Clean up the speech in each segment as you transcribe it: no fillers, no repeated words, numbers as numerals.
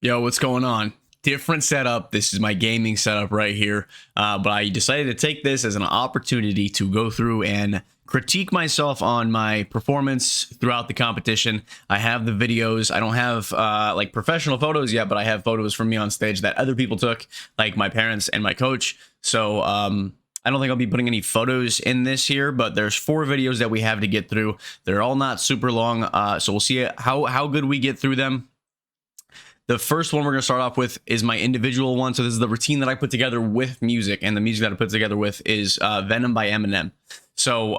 Yo, what's going on? Different setup. This is my gaming setup right here. But I decided to take this as an opportunity to go through and critique myself on my performance throughout the competition. I have the videos. I don't have like professional photos yet, but I have photos from me on stage that other people took, like my parents and my coach. So I don't think I'll be putting any photos in this here, but there's 4 videos that we have to get through. They're all not super long, so we'll see how good we get through them. The first one we're going to start off with is my individual one. So this is the routine that I put together with music, and the music that I put together with is Venom by Eminem. So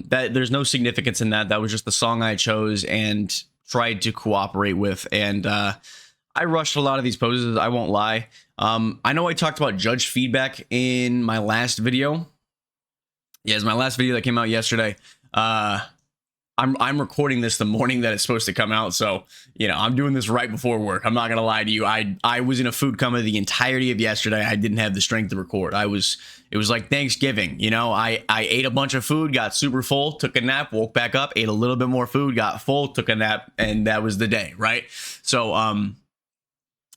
that there's no significance in that. That was just the song I chose and tried to cooperate with. And I rushed a lot of these poses, I won't lie. I know I talked about judge feedback in my last video. Yeah, it's my last video that came out yesterday. I'm recording this the morning that it's supposed to come out, so you know I'm doing this right before work. I'm not gonna lie to you. I was in a food coma the entirety of yesterday. I didn't have the strength to record. It was like Thanksgiving, you know. I ate a bunch of food, got super full, took a nap, woke back up, ate a little bit more food, got full, took a nap, and that was the day, right? So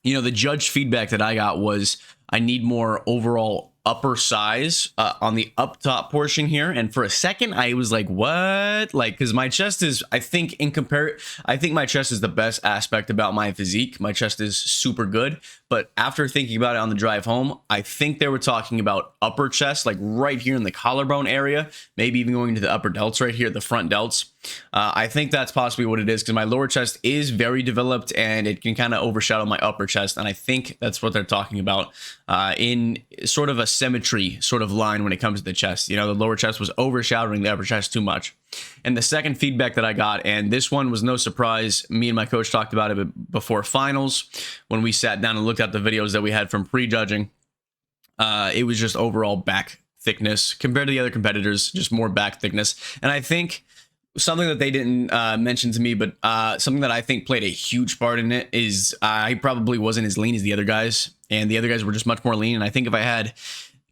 you know, the judge feedback that I got was I need more overall upper size on the up top portion here. And for a second, I was like, what? Like, because my chest is, I think my chest is the best aspect about my physique. My chest is super good. But after thinking about it on the drive home, I think they were talking about upper chest, like right here in the collarbone area, maybe even going to the upper delts right here, the front delts. I think that's possibly what it is, because my lower chest is very developed and it can kind of overshadow my upper chest. And I think that's what they're talking about in sort of a symmetry sort of line when it comes to the chest. You know, the lower chest was overshadowing the upper chest too much. And the second feedback that I got, and this one was no surprise, me and my coach talked about it before finals when we sat down and looked at the videos that we had from pre-judging. It was just overall back thickness compared to the other competitors, just more back thickness. And I think something that they didn't mention to me, but something that I think played a huge part in it is I probably wasn't as lean as the other guys, and the other guys were just much more lean. And I think if I had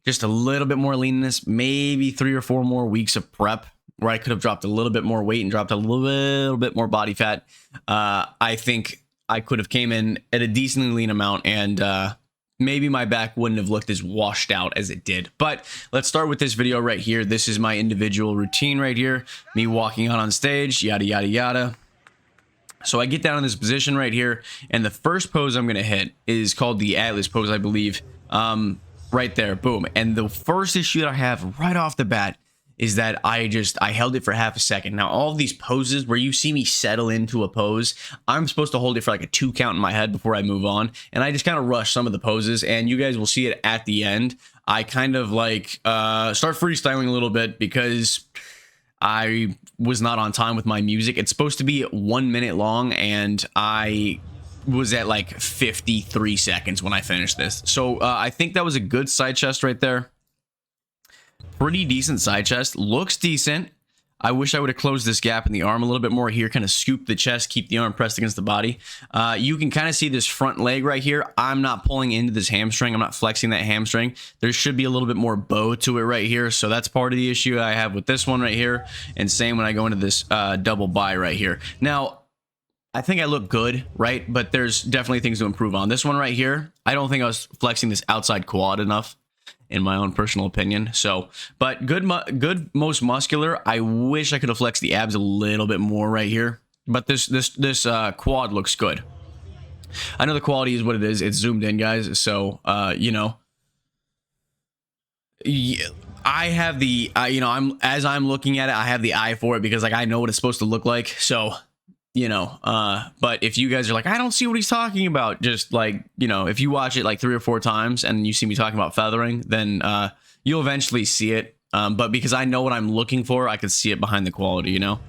just a little bit more leanness, maybe 3 or 4 more weeks of prep where I could have dropped a little bit more weight and dropped a little bit more body fat, I think I could have came in at a decently lean amount, and maybe my back wouldn't have looked as washed out as it did. But let's start with this video right here. This is my individual routine right here. Me walking out on stage, yada, yada, yada. So I get down in this position right here, and the first pose I'm going to hit is called the Atlas pose, I believe. Right there, boom. And the first issue that I have right off the bat is that I held it for half a second. Now, all of these poses where you see me settle into a pose, I'm supposed to hold it for like a 2 count in my head before I move on. And I just kind of rush some of the poses, and you guys will see it at the end. I kind of like start freestyling a little bit because I was not on time with my music. It's supposed to be 1 minute long, and I was at like 53 seconds when I finished this. So I think that was a good side chest right there. Pretty decent side chest. Looks decent. I wish I would have closed this gap in the arm a little bit more here, kind of scoop the chest, keep the arm pressed against the body. You can kind of see this front leg right here. I'm not pulling into this hamstring. I'm not flexing that hamstring. There should be a little bit more bow to it right here. So that's part of the issue I have with this one right here. And same when I go into this double bi right here. Now, I think I look good, right? But there's definitely things to improve on. This one right here, I don't think I was flexing this outside quad enough, in my own personal opinion. So, but good, most muscular. I wish I could have flexed the abs a little bit more right here, but this quad looks good. I know the quality is what it is. It's zoomed in, guys. So, you know, I have the, you know, as I'm looking at it, I have the eye for it because like I know what it's supposed to look like. So, you know, but if you guys are like, I don't see what he's talking about, just like, you know, if you watch it like 3 or 4 times and you see me talking about feathering, then you'll eventually see it. But because I know what I'm looking for, I could see it behind the quality, you know.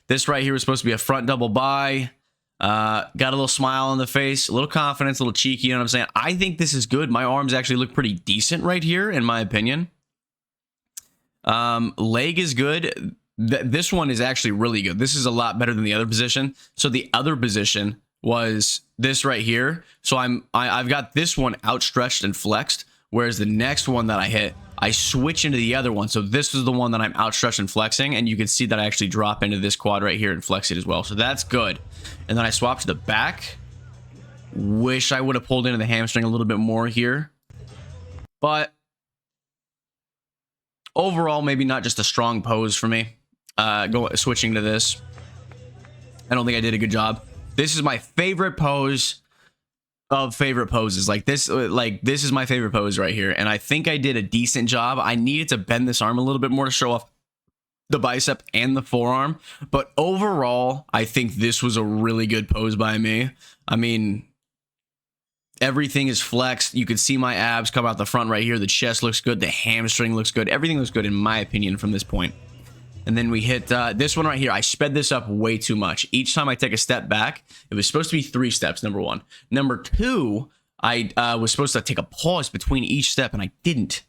This right here was supposed to be a front double bi. Got a little smile on the face, a little confidence, a little cheeky, you know what I'm saying? I think this is good. My arms actually look pretty decent right here, in my opinion. Leg is good. This one is actually really good. This is a lot better than the other position. So the other position was this right here. So I've got this one outstretched and flexed, whereas the next one that I hit, I switch into the other one. So this is the one that I'm outstretched and flexing, and you can see that I actually drop into this quad right here and flex it as well. So that's good. And then I swap to the back. Wish I would have pulled into the hamstring a little bit more here. But overall, maybe not just a strong pose for me. Switching to this. I don't think I did a good job. This is my favorite pose of favorite poses. Like this is my favorite pose right here. And I think I did a decent job. I needed to bend this arm a little bit more to show off the bicep and the forearm. But overall, I think this was a really good pose by me. I mean, everything is flexed. You can see my abs come out the front right here. The chest looks good. The hamstring looks good. Everything looks good in my opinion from this point. And then we hit this one right here. I sped this up way too much. Each time I take a step back, it was supposed to be 3 steps, number 1. Number 2, I was supposed to take a pause between each step, and I didn't.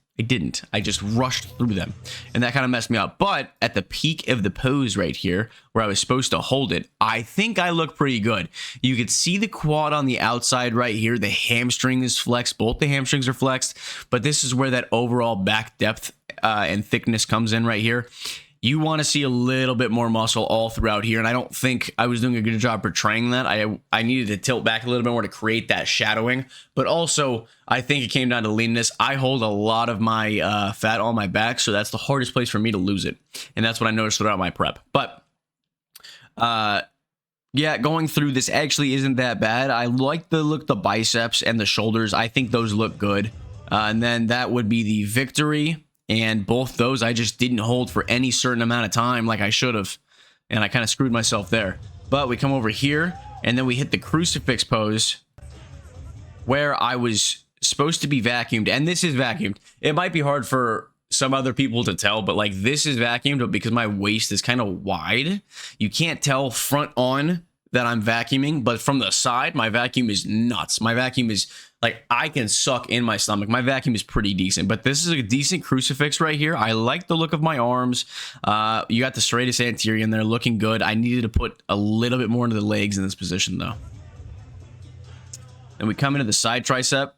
I just rushed through them, and that kind of messed me up. But at the peak of the pose right here, where I was supposed to hold it, I think I look pretty good. You could see the quad on the outside right here. The hamstring is flexed. Both the hamstrings are flexed, but this is where that overall back depth and thickness comes in right here. You want to see a little bit more muscle all throughout here, and I don't think I was doing a good job portraying that. I needed to tilt back a little bit more to create that shadowing, but also I think it came down to leanness. I hold a lot of my fat on my back, so that's the hardest place for me to lose it, and that's what I noticed throughout my prep. But yeah, going through this actually isn't that bad. I like the look, the biceps and the shoulders. I think those look good, and then that would be the victory. And both those I just didn't hold for any certain amount of time like I should have. And I kind of screwed myself there. But we come over here and then we hit the crucifix pose where I was supposed to be vacuumed. And this is vacuumed. It might be hard for some other people to tell, but like this is vacuumed, but because my waist is kind of wide, you can't tell front on that I'm vacuuming, but from the side, my vacuum is nuts. My vacuum is like, I can suck in my stomach. My vacuum is pretty decent, but this is a decent crucifix right here. I like the look of my arms. You got the straightest anterior in there looking good. I needed to put a little bit more into the legs in this position though. And we come into the side tricep.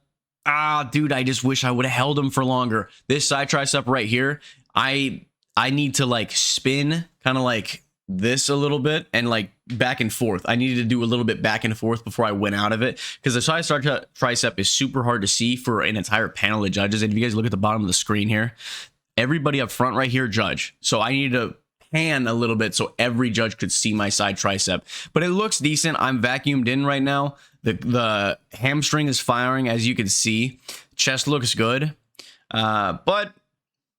Dude, I just wish I would have held him for longer. This side tricep right here, I need to like spin kind of like this a little bit and like back and forth. I needed to do a little bit back and forth before I went out of it, because the side tricep is super hard to see for an entire panel of judges. And if you guys look at the bottom of the screen here, everybody up front right here judge. So I needed to pan a little bit so every judge could see my side tricep, but it looks decent. I'm vacuumed in right now. The hamstring is firing, as you can see. Chest looks good, but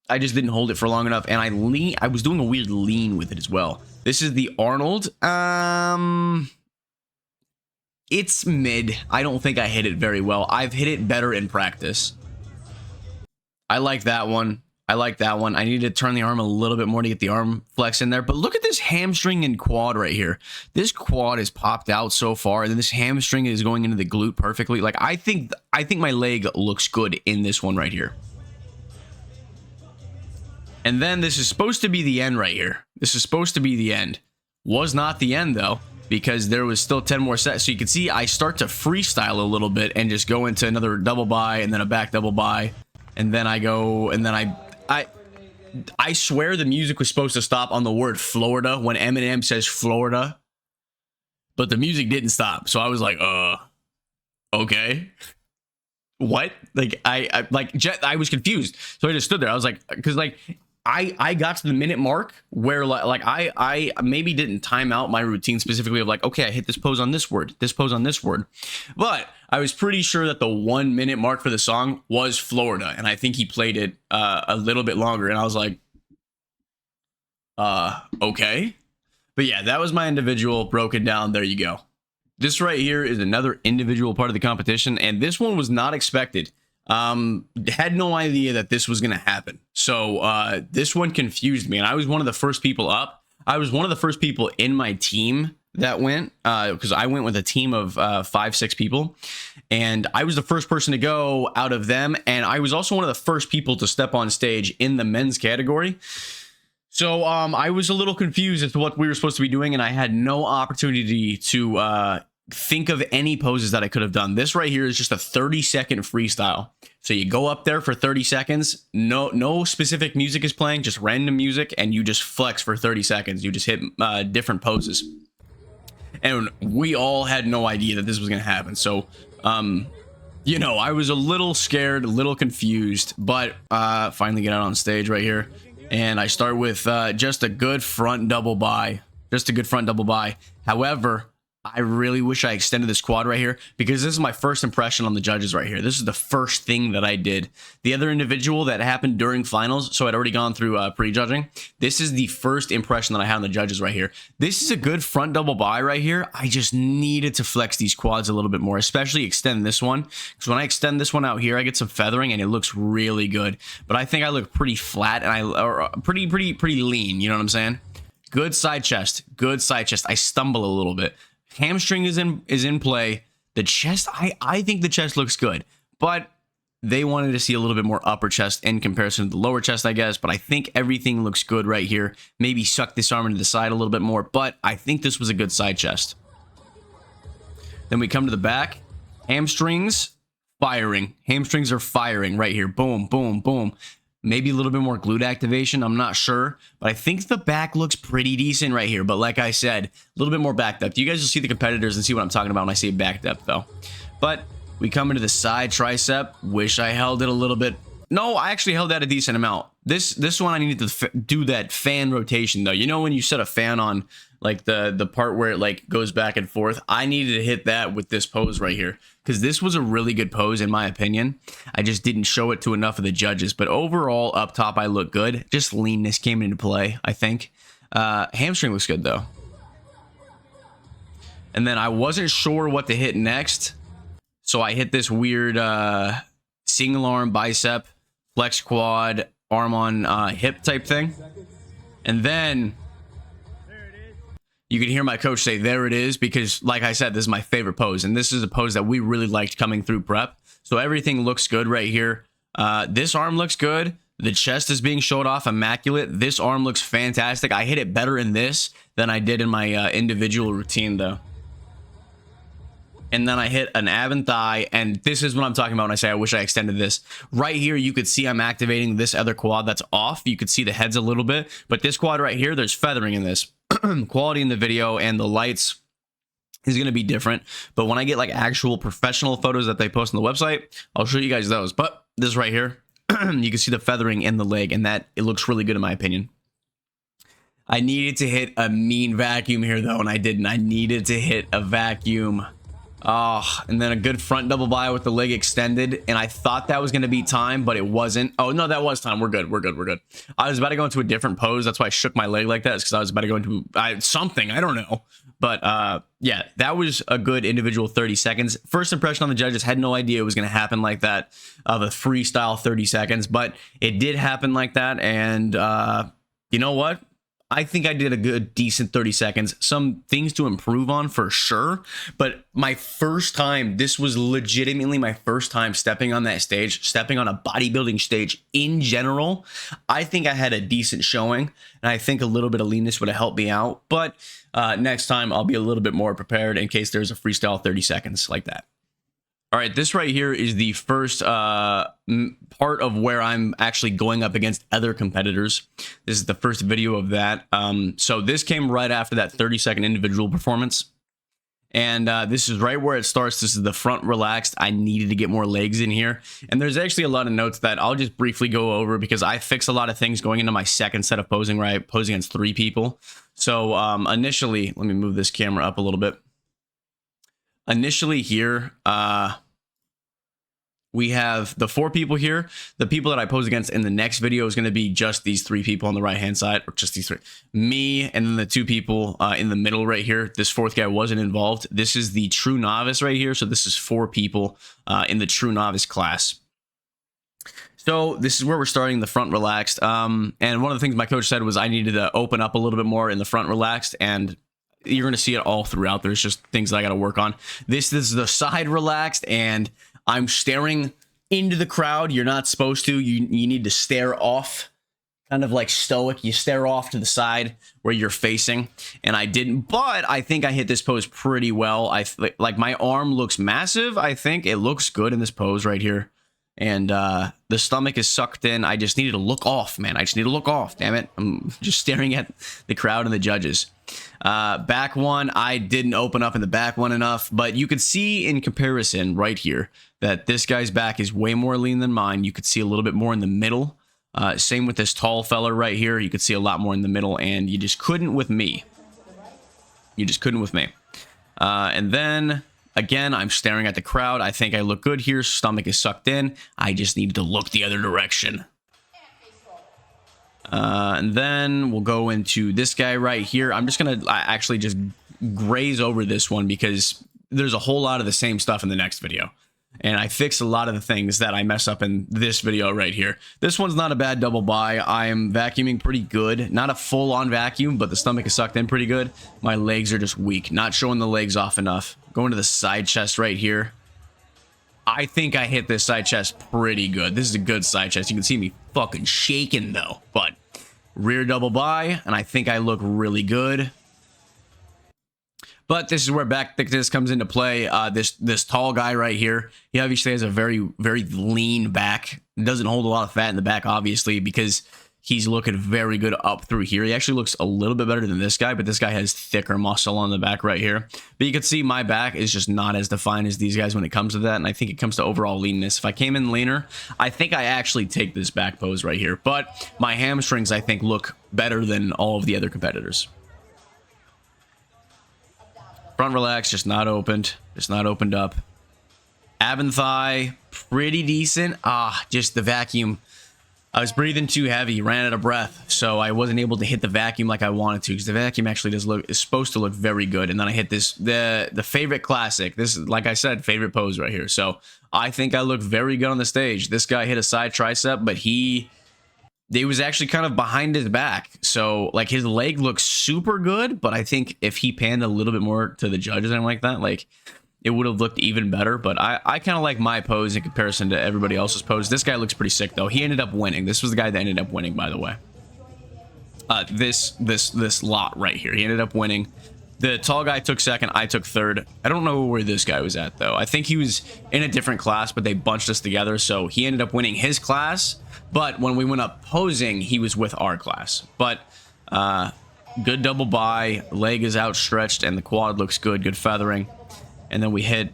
I just didn't hold it for long enough, and I was doing a weird lean with it as well. This is the Arnold. It's mid. I don't think I hit it very well. I've hit it better in practice. I like that one. I need to turn the arm a little bit more to get the arm flex in there. But look at this hamstring and quad right here. This quad is popped out so far, and then this hamstring is going into the glute perfectly. Like I think my leg looks good in this one right here. And then this is supposed to be the end right here. This is supposed to be the end. Was not the end though, because there was still 10 more sets. So you can see I start to freestyle a little bit and just go into another double bi and then a back double bi. And then I go, and then I swear the music was supposed to stop on the word Florida when Eminem says Florida, but the music didn't stop. So I was like, okay. What? Like I was confused. So I just stood there. I was like, because like I got to the minute mark where like I maybe didn't time out my routine specifically of like, okay, I hit this pose on this word, this pose on this word, but I was pretty sure that the 1 minute mark for the song was Florida, and I think he played it a little bit longer, and I was like, okay. But yeah, that was my individual broken down. There you go. This right here is another individual part of the competition, and this one was not expected. Had no idea that this was going to happen. So this one confused me, and I was one of the first people up. I was one of the first people in my team that went, because I went with a team of 5-6 people, and I was the first person to go out of them, and I was also one of the first people to step on stage in the men's category. So I was a little confused as to what we were supposed to be doing, and I had no opportunity to think of any poses that I could have done. This right here is just a 30-second freestyle. So you go up there for 30 seconds, no specific music is playing, just random music, and you just flex for 30 seconds. You just hit different poses. And we all had no idea that this was going to happen. So You know, I was a little scared, a little confused, but finally get out on stage right here. And I start with just a good front double buy. Just a good front double buy. However, I really wish I extended this quad right here, because this is my first impression on the judges right here. This is the first thing that I did. The other individual that happened during finals, so I'd already gone through pre-judging. This is the first impression that I had on the judges right here. This is a good front double buy right here. I just needed to flex these quads a little bit more, especially extend this one. Because when I extend this one out here, I get some feathering and it looks really good. But I think I look pretty flat and pretty lean, you know what I'm saying? Good side chest, good side chest. I stumble a little bit. Hamstring is in play. The chest, I think the chest looks good, but they wanted to see a little bit more upper chest in comparison to the lower chest, I guess. But I think everything looks good right here. Maybe suck this arm into the side a little bit more, but I think this was a good side chest. Then we come to the back. Hamstrings firing. Hamstrings are firing right here. Boom, boom, boom. Maybe a little bit more glute activation. I'm not sure, but I think the back looks pretty decent right here. But like I said, a little bit more back depth. You guys will see the competitors and see what I'm talking about when I say back depth, though. But we come into the side tricep. Wish I held it a little bit. No, I actually held that a decent amount. This one I needed to do that fan rotation, though. You know when you set a fan on like the part where it like goes back and forth? I needed to hit that with this pose right here, because this was a really good pose in my opinion. I just didn't show it to enough of the judges, but overall up top I look good. Just leanness came into play, I think. Hamstring looks good though. And then I wasn't sure what to hit next, so I hit this weird single arm bicep, flex quad, arm on hip type thing. And then you can hear my coach say, there it is, because like I said, this is my favorite pose. And this is a pose that we really liked coming through prep. So everything looks good right here. This arm looks good. The chest is being showed off immaculate. This arm looks fantastic. I hit it better in this than I did in my individual routine though. And then I hit an ab and thigh, and this is what I'm talking about when I say I wish I extended this. Right here, you could see I'm activating this other quad that's off. You could see the heads a little bit, but this quad right here, there's feathering in this. Quality in the video and the lights is going to be different, but when I get like actual professional photos that they post on the website, I'll show you guys those. But this right here, you can see the feathering in the leg, and that it looks really good in my opinion. I needed to hit a mean vacuum here though, and I didn't. I needed to hit a vacuum. Oh, and then a good front double buy with the leg extended, and I thought that was going to be time, but it wasn't. Oh no, that was time. We're good. We're good. We're good. I was about to go into a different pose. That's why I shook my leg like that, because I was about to go into something. I don't know. But yeah, that was a good individual 30 seconds. First impression on the judges, had no idea it was going to happen like that, of a freestyle 30 seconds, but it did happen like that. And you know what? I think I did a good, decent 30 seconds. Some things to improve on for sure. But my first time, this was legitimately my first time stepping on that stage, stepping on a bodybuilding stage in general. I think I had a decent showing, and I think a little bit of leanness would have helped me out. But next time, I'll be a little bit more prepared in case there's a freestyle 30 seconds like that. All right, this right here is the first part of where I'm actually going up against other competitors. This is the first video of that. So this came right after that 30-second individual performance. And this is right where it starts. This is the front relaxed. I needed to get more legs in here. And there's actually a lot of notes that I'll just briefly go over, because I fixed a lot of things going into my second set of posing, where I pose against 3 people. So initially, let me move this camera up a little bit. Initially here, we have the 4 people here. The people that I pose against in the next video is going to be just these 3 people on the right-hand side, or just these 3. Me, and then the 2 people in the middle right here. This 4th guy wasn't involved. This is the true novice right here. So this is 4 people in the true novice class. So this is where we're starting the front relaxed. And one of the things my coach said was I needed to open up a little bit more in the front relaxed, and you're going to see it all throughout. There's just things that I got to work on. This is the side relaxed, and I'm staring into the crowd. You're not supposed to. You need to stare off, kind of like stoic. You stare off to the side where you're facing, and I didn't, but I think I hit this pose pretty well. Like my arm looks massive. I think it looks good in this pose right here. And the stomach is sucked in. I just needed to look off, man. I just need to look off, damn it. I'm just staring at the crowd and the judges. Back one, I didn't open up in the back one enough, but you could see in comparison right here that this guy's back is way more lean than mine. You could see a little bit more in the middle. Same with this tall fella right here. You could see a lot more in the middle, and you just couldn't with me. You just couldn't with me. And then, again, I'm staring at the crowd. I think I look good here. Stomach is sucked in. I just need to look the other direction. And then we'll go into this guy right here. I'm just going to actually just graze over this one because there's a whole lot of the same stuff in the next video. And I fixed a lot of the things that I mess up in this video right here. This one's not a bad double buy. I am vacuuming pretty good. Not a full-on vacuum, but the stomach is sucked in pretty good. My legs are just weak. Not showing the legs off enough. Going to the side chest right here. I think I hit this side chest pretty good. This is a good side chest. You can see me fucking shaking though. But rear double buy, and I think I look really good. But this is where back thickness comes into play. This tall guy right here, he obviously has a very, very lean back. Doesn't hold a lot of fat in the back, obviously, because he's looking very good up through here. He actually looks a little bit better than this guy, but this guy has thicker muscle on the back right here. But you can see my back is just not as defined as these guys when it comes to that, and I think it comes to overall leanness. If I came in leaner, I think I actually take this back pose right here. But my hamstrings, I think, look better than all of the other competitors. Front relax, just not opened. Just not opened up. Ab and thigh, pretty decent. Just the vacuum. I was breathing too heavy, ran out of breath, so I wasn't able to hit the vacuum like I wanted to, because the vacuum actually is supposed to look very good. And then I hit this, the favorite classic. This is, like I said, favorite pose right here. So I think I look very good on the stage. This guy hit a side tricep, but he was actually kind of behind his back. So like his leg looks super good, but I think if he panned a little bit more to the judges and like that, like it would have looked even better. But I kind of like my pose in comparison to everybody else's pose. This guy looks pretty sick though. He ended up winning. This was the guy that ended up winning, by the way. This lot right here. He ended up winning. The tall guy took second. I took third. I don't know where this guy was at though. I think he was in a different class, but they bunched us together. So he ended up winning his class. But when we went up posing, he was with our class. But good double buy. Leg is outstretched and the quad looks good. Good feathering. And then we hit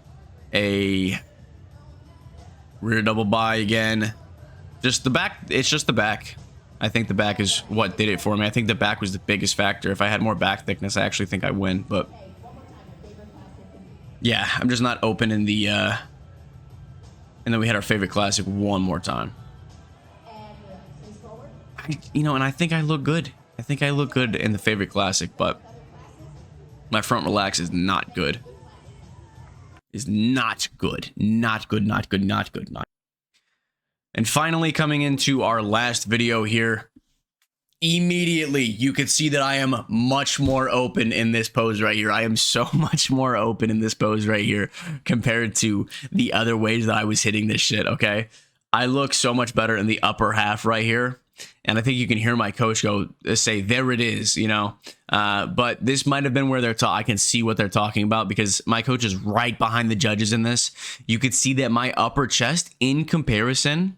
a rear double buy again. Just the back. It's just the back. I think the back is what did it for me. I think the back was the biggest factor. If I had more back thickness, I actually think I win. But yeah, I'm just not open in the... And then we had our favorite classic one more time. And I think I look good. I think I look good in the favorite classic, but my front relax is not good. Is not good. Not good, not good, not good, not. And finally, coming into our last video here, immediately you could see that I am much more open in this pose right here. I am so much more open in this pose right here compared to the other ways that I was hitting this shit, okay? I look so much better in the upper half right here. And I think you can hear my coach go say, there it is, you know. But this might have been where they're I can see what they're talking about because my coach is right behind the judges in this. You could see that my upper chest in comparison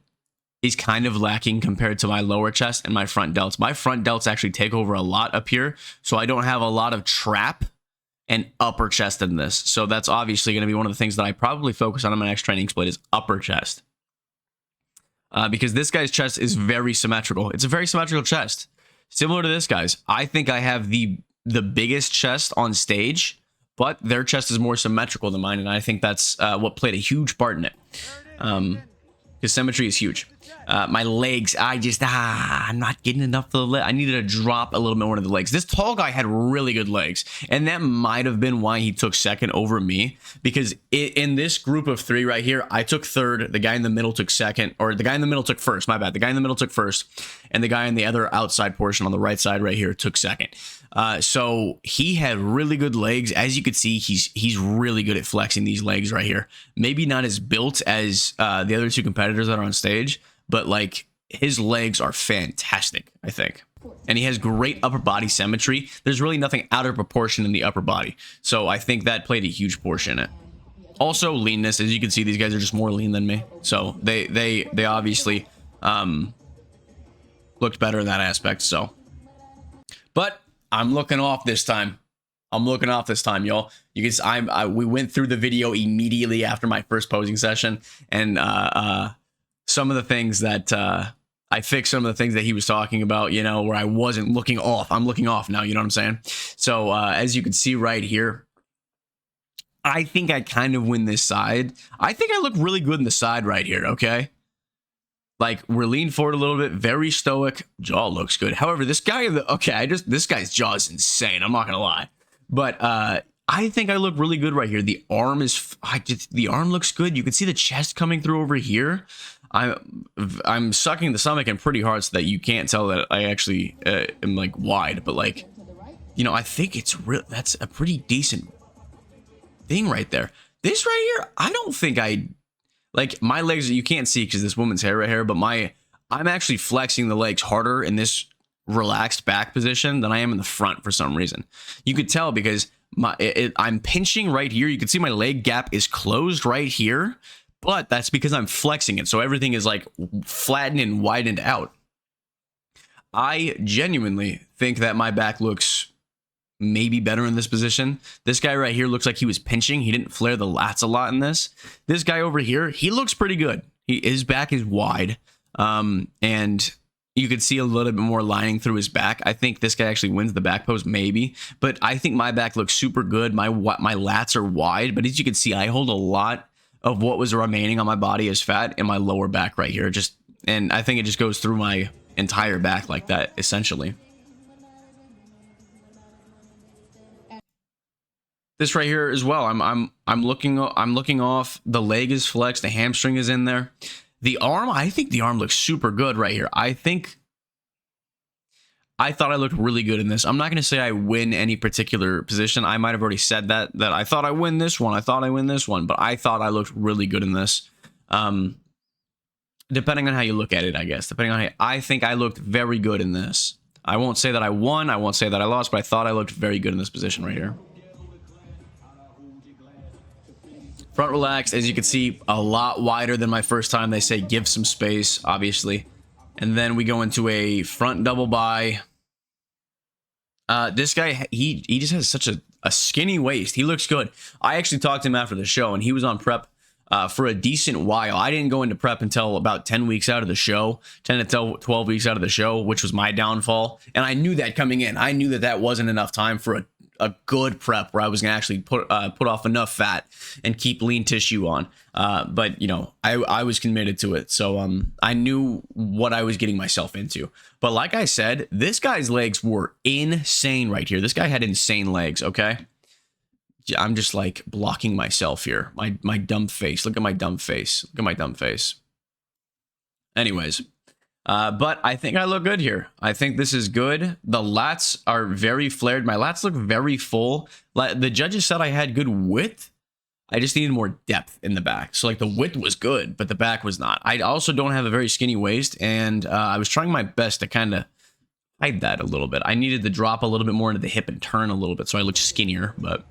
is kind of lacking compared to my lower chest and my front delts. My front delts actually take over a lot up here, so I don't have a lot of trap and upper chest in this. So that's obviously going to be one of the things that I probably focus on in my next training split is upper chest. Because this guy's chest is very symmetrical. It's a very symmetrical chest. Similar to this guy's. I think I have the biggest chest on stage, but their chest is more symmetrical than mine, and I think that's what played a huge part in it. Because symmetry is huge. My legs, I'm not getting enough of the leg. I needed to drop a little bit more of the legs. This tall guy had really good legs, and that might have been why he took second over me, because in this group of three right here, I took third, the guy in the middle took second, or the guy in the middle took first, my bad. The guy in the middle took first, and the guy in the other outside portion on the right side right here took second. So he had really good legs. As you could see, he's really good at flexing these legs right here. Maybe not as built as the other two competitors that are on stage, but like his legs are fantastic, I think. And he has great upper body symmetry. There's really nothing out of proportion in the upper body. So I think that played a huge portion in it. Also leanness, as you can see, these guys are just more lean than me. So they obviously looked better in that aspect. So, but I'm looking off this time. I'm looking off this time, y'all. You can we went through the video immediately after my first posing session, and some of the things that I fixed, some of the things that he was talking about, you know, where I wasn't looking off. I'm looking off now, you know what I'm saying? So as you can see right here, I think I kind of win this side. I think I look really good in the side right here, okay? Like, we're leaning forward a little bit, very stoic. Jaw looks good. However, this guy, this guy's jaw is insane. I'm not gonna lie. But I think I look really good right here. The arm the arm looks good. You can see the chest coming through over here. I'm sucking the stomach in pretty hard so that you can't tell that I actually am like wide. But like, you know, I think it's real. That's a pretty decent thing right there. This right here, I don't think like my legs. You can't see because this woman's hair right here, but I'm actually flexing the legs harder in this relaxed back position than I am in the front for some reason. You could tell because I'm pinching right here. You can see my leg gap is closed right here, but that's because I'm flexing it. So everything is like flattened and widened out. I genuinely think that my back looks maybe better in this position. This guy right here looks like he was pinching. He didn't flare the lats a lot in this. This guy over here, he looks pretty good. His back is wide. And you could see a little bit more lining through his back. I think this guy actually wins the back pose, maybe. But I think my back looks super good. My lats are wide. But as you can see, I hold a lot of what was remaining on my body as fat in my lower back right here. And I think it just goes through my entire back like that, essentially. This right here as well. I'm looking off. The leg is flexed. The hamstring is in there. The arm, I think the arm looks super good right here. I thought I looked really good in this. I'm not going to say I win any particular position. I might have already said that I thought I win this one. I thought I win this one, but I thought I looked really good in this. Depending on how you look at it, I guess. I think I looked very good in this. I won't say that I won. I won't say that I lost, but I thought I looked very good in this position right here. Front relaxed, as you can see, a lot wider than my first time. They say give some space, obviously. And then we go into a front double by. This guy, he just has such a skinny waist. He looks good. I actually talked to him after the show, and he was on prep for a decent while. I didn't go into prep until about 10 weeks out of the show, 10 to 12 weeks out of the show, which was my downfall. And I knew that coming in. I knew that wasn't enough time for a good prep where I was gonna actually put off enough fat and keep lean tissue on. But you know, I was committed to it, so I knew what I was getting myself into. But like I said, this guy's legs were insane right here. This guy had insane legs. Okay, I'm just like blocking myself here. My dumb face. Look at my dumb face. Look at my dumb face. Anyways. But I think I look good here. I think this is good. The lats are very flared. My lats look very full. The judges said I had good width. I just needed more depth in the back. So like the width was good, but the back was not. I also don't have a very skinny waist, and I was trying my best to kind of hide that a little bit. I needed to drop a little bit more into the hip and turn a little bit so I looked skinnier, but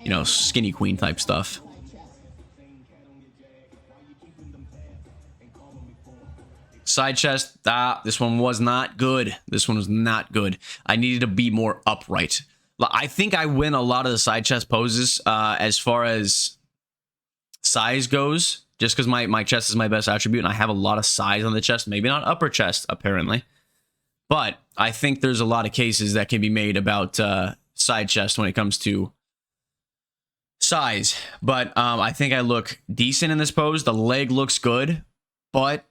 you know, skinny queen type stuff. Side chest, this one was not good. This one was not good. I needed to be more upright. I think I win a lot of the side chest poses as far as size goes, just because my chest is my best attribute, and I have a lot of size on the chest. Maybe not upper chest, apparently. But I think there's a lot of cases that can be made about side chest when it comes to size. But I think I look decent in this pose. The leg looks good, but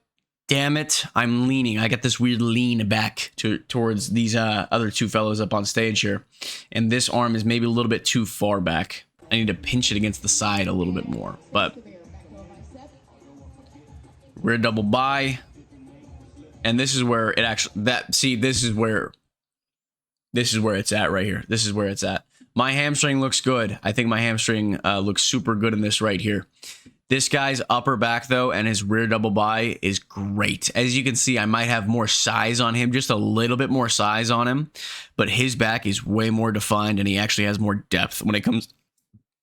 damn it, I'm leaning. I got this weird lean back towards these other two fellows up on stage here. And this arm is maybe a little bit too far back. I need to pinch it against the side a little bit more. But rear double by. And this is where it actually, this is where it's at right here. This is where it's at. My hamstring looks good. I think my hamstring looks super good in this right here. This guy's upper back, though, and his rear double by is great. As you can see, I might have more size on him, just a little bit more size on him, but his back is way more defined, and he actually has more depth when it comes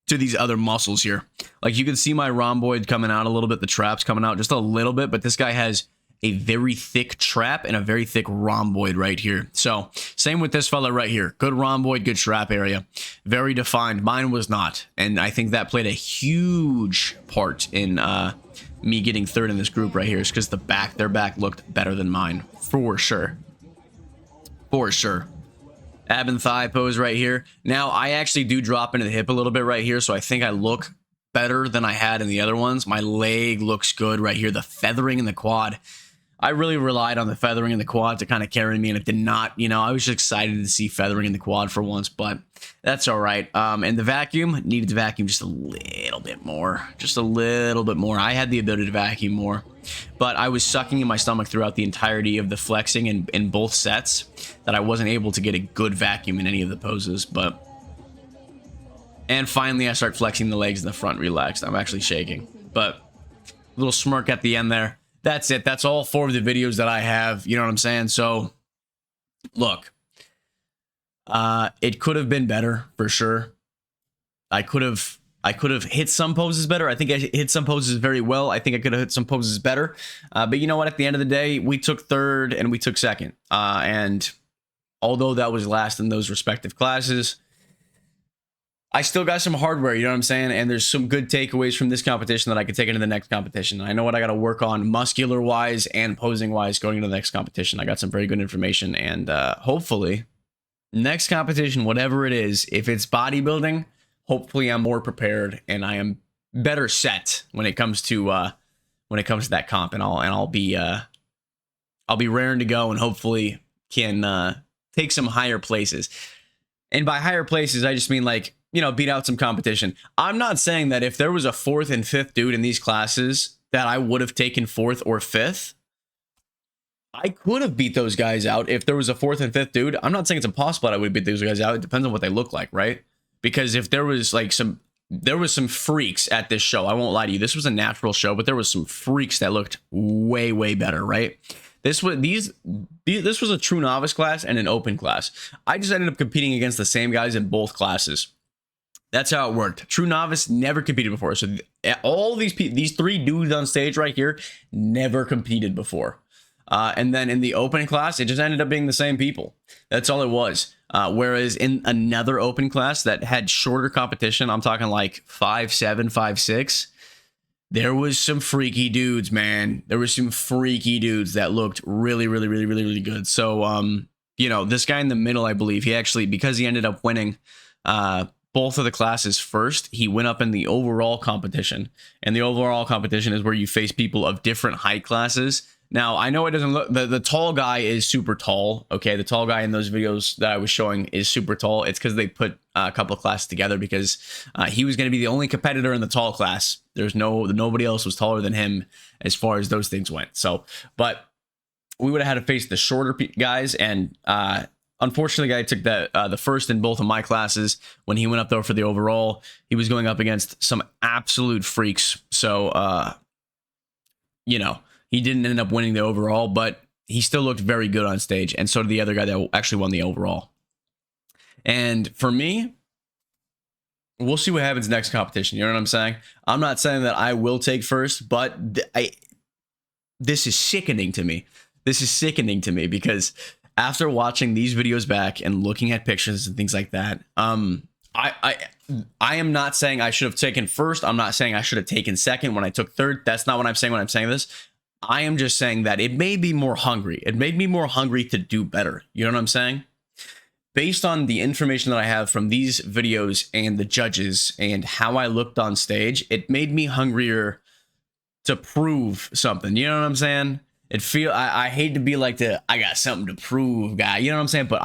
to these other muscles here. Like, you can see my rhomboid coming out a little bit, the traps coming out just a little bit, but this guy has a very thick trap and a very thick rhomboid right here. So same with this fella right here. Good rhomboid, good trap area. Very defined. Mine was not. And I think that played a huge part in me getting third in this group right here, is because their back looked better than mine. For sure. For sure. Ab and thigh pose right here. Now, I actually do drop into the hip a little bit right here, so I think I look better than I had in the other ones. My leg looks good right here. The feathering in the quad. I really relied on the feathering in the quad to kind of carry me, and it did not, you know, I was just excited to see feathering in the quad for once, but that's all right. And the vacuum, needed to vacuum just a little bit more. Just a little bit more. I had the ability to vacuum more, but I was sucking in my stomach throughout the entirety of the flexing in both sets that I wasn't able to get a good vacuum in any of the poses, but... And finally, I start flexing the legs in the front, relaxed. I'm actually shaking, but a little smirk at the end there. That's it. That's all 4 of the videos that I have. You know what I'm saying? So, look, it could have been better for sure. I could have hit some poses better. I think I hit some poses very well. I think I could have hit some poses better. But you know what? At the end of the day, we took third and we took second. And although that was last in those respective classes, I still got some hardware, you know what I'm saying? And there's some good takeaways from this competition that I could take into the next competition. I know what I got to work on muscular-wise and posing-wise going into the next competition. I got some very good information, and hopefully, next competition, whatever it is, if it's bodybuilding, hopefully I'm more prepared and I am better set when it comes to that comp, and I'll be raring to go, and hopefully can take some higher places. And by higher places, I just mean like, you know, beat out some competition. I'm not saying that if there was a 4th and 5th dude in these classes that I would have taken 4th or 5th. I could have beat those guys out if there was a 4th and 5th dude. I'm not saying it's impossible that I would beat those guys out. It depends on what they look like, right? Because if there was like some freaks at this show. I won't lie to you. This was a natural show, but there was some freaks that looked way, way better, right? This was a true novice class and an open class. I just ended up competing against the same guys in both classes. That's how it worked. True novice never competed before. So all these 3 dudes on stage right here never competed before. And then in the open class, it just ended up being the same people. That's all it was. Whereas in another open class that had shorter competition, I'm talking like 5'7", 5'6", there was some freaky dudes, man. There was some freaky dudes that looked really, really, really, really, really good. So, you know, this guy in the middle, I believe, he actually, because he ended up winning both of the classes first, he went up in the overall competition. And the overall competition is where you face people of different height classes. Now, I know it doesn't look, the tall guy is super tall. Okay, the tall guy in those videos that I was showing is super tall. It's because they put a couple of classes together, because he was going to be the only competitor in the tall class. Nobody else was taller than him as far as those things went. So, but we would have had to face the shorter guys, and unfortunately, I took the first in both of my classes. When he went up though for the overall, he was going up against some absolute freaks. So, you know, he didn't end up winning the overall, but he still looked very good on stage, and so did the other guy that actually won the overall. And for me, we'll see what happens next competition. You know what I'm saying? I'm not saying that I will take first, but this is sickening to me. This is sickening to me because after watching these videos back and looking at pictures and things like that, I am not saying I should have taken first. I'm not saying I should have taken second when I took third. That's not what I'm saying when I'm saying this. I am just saying that it made me more hungry. It made me more hungry to do better. You know what I'm saying? Based on the information that I have from these videos and the judges and how I looked on stage, it made me hungrier to prove something. You know what I'm saying? I hate to be like I got something to prove guy, you know what I'm saying? But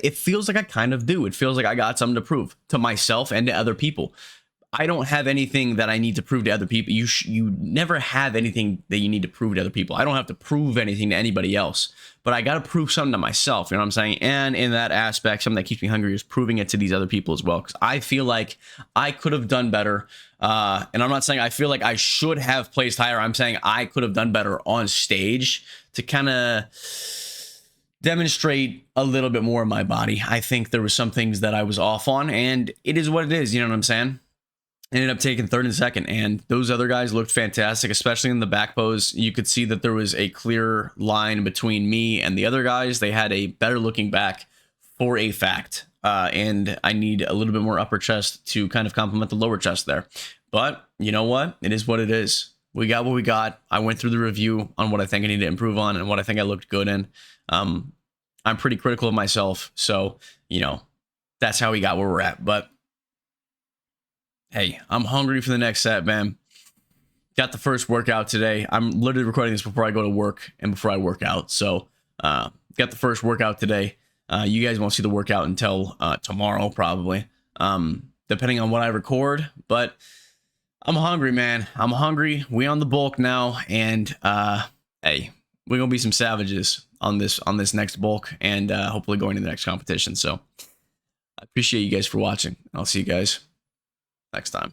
it feels like I kind of do. It feels like I got something to prove to myself and to other people. I don't have anything that I need to prove to other people. You never have anything that you need to prove to other people. I don't have to prove anything to anybody else, but I got to prove something to myself. You know what I'm saying? And in that aspect, something that keeps me hungry is proving it to these other people as well. Because I feel like I could have done better. And I'm not saying I feel like I should have placed higher. I'm saying I could have done better on stage to kind of demonstrate a little bit more of my body. I think there were some things that I was off on, and it is what it is. You know what I'm saying? ended up taking third and second, and those other guys looked fantastic, especially in the back pose. You could see that there was a clear line between me and the other guys. They had a better looking back for a fact, and I need a little bit more upper chest to kind of complement the lower chest there. But you know what? It is what it is. We got what we got. I went through the review on what I think I need to improve on and what I think I looked good in. I'm pretty critical of myself, so you know that's how we got where we're at. But hey, I'm hungry for the next set, man. Got the first workout today. I'm literally recording this before I go to work and before I work out. So, got the first workout today. You guys won't see the workout until tomorrow, probably, depending on what I record. But I'm hungry, man. I'm hungry. We on the bulk now, and hey, we're gonna be some savages on this next bulk, and hopefully going to the next competition. So, I appreciate you guys for watching. I'll see you guys next time.